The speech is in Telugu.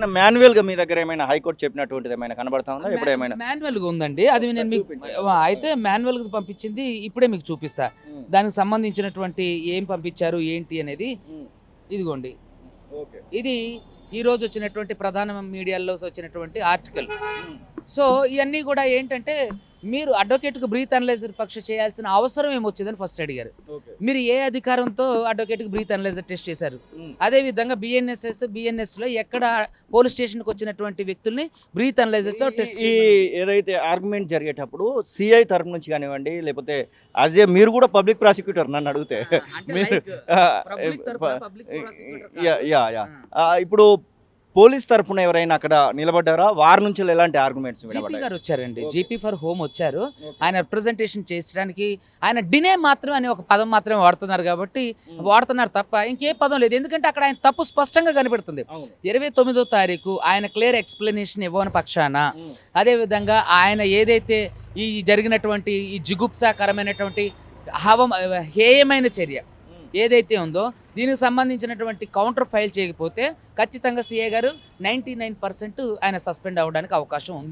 ఏమైనా మాన్యువల్ గా మీ దగ్గర ఏమైనా హైకోర్టు చెప్పినటువంటిది ఏమైనా కనబడతా ఉందా ఇప్పుడు ఏమైనా మాన్యువల్గా ఉందండి, అది నేను మీకు చూపించండి. అయితే మాన్యువల్గా పంపించింది ఇప్పుడే మీకు చూపిస్తా. ఉమ్, దానికి సంబంధించినటువంటి ఏం పంపించారు ఏంటి అనేది ఉమ్, ఇదిగోండి. ఓకే. ఇది ఈ రోజు వచ్చినటువంటి ప్రధాన మీడియాలో వచ్చినటువంటి ఆర్టికల్. ఉమ్, సో ఇవన్నీ కూడా ఏంటంటే మీరు అడ్వకేట్కు బ్రీత్ అనలైజర్ పరీక్ష చేయాల్సిన అవసరం ఏమొచ్చిందని ఫస్ట్ అడిగారు. ఓకే. మీరు ఏ అధికారంతో అడ్వకేట్కి బ్రీత్ అనలైజర్ టెస్ట్ చేశారు? ఉమ్, అదేవిధంగా బిఎన్ఎస్లో ఎక్కడ పోలీస్ స్టేషన్కి వచ్చినటువంటి వ్యక్తుల్ని బ్రీత్ అనలైజర్తో టెస్ట్ ఈ ఏదైతే ఆర్గ్యుమెంట్ జరిగేటప్పుడు సిఐ తరపు నుంచి కానివ్వండి లేకపోతే యాజ్ ఏ మీరు కూడా పబ్లిక్ ప్రాసిక్యూటర్ నన్ను అడిగితే మీరు యా యా ఇప్పుడు పోలీస్ తరపున ఎవరైనా అక్కడ నిలబడ్డారా? వారి నుంచి ఎలాంటి ఆర్గ్యుమెంట్స్ జీపీ గారు వచ్చారండి, Okay. జీపీ ఫర్ హోమ్ వచ్చారు. ఆయన రిప్రజెంటేషన్ చేయడానికి ఆయన డినే మాత్రమే అనే ఒక పదం మాత్రమే వాడుతున్నారు కాబట్టి వాడుతున్నారు తప్ప ఇంకే పదం లేదు. ఎందుకంటే అక్కడ ఆయన తప్పు స్పష్టంగా కనబడుతుంది. 29వ తారీఖు ఆయన క్లియర్ ఎక్స్ప్లెనేషన్ ఇవ్వని పక్షాన, అదేవిధంగా ఆయన ఏదైతే ఈ జరిగినటువంటి ఈ జిగుప్సాకరమైనటువంటి హేయమైన చర్య ఏదైతే ఉందో దీనికి సంబంధించినటువంటి కౌంటర్ ఫైల్ చేయకపోతే ఖచ్చితంగా సిఏ గారు 99% ఆయన సస్పెండ్ అవ్వడానికి అవకాశం ఉంది.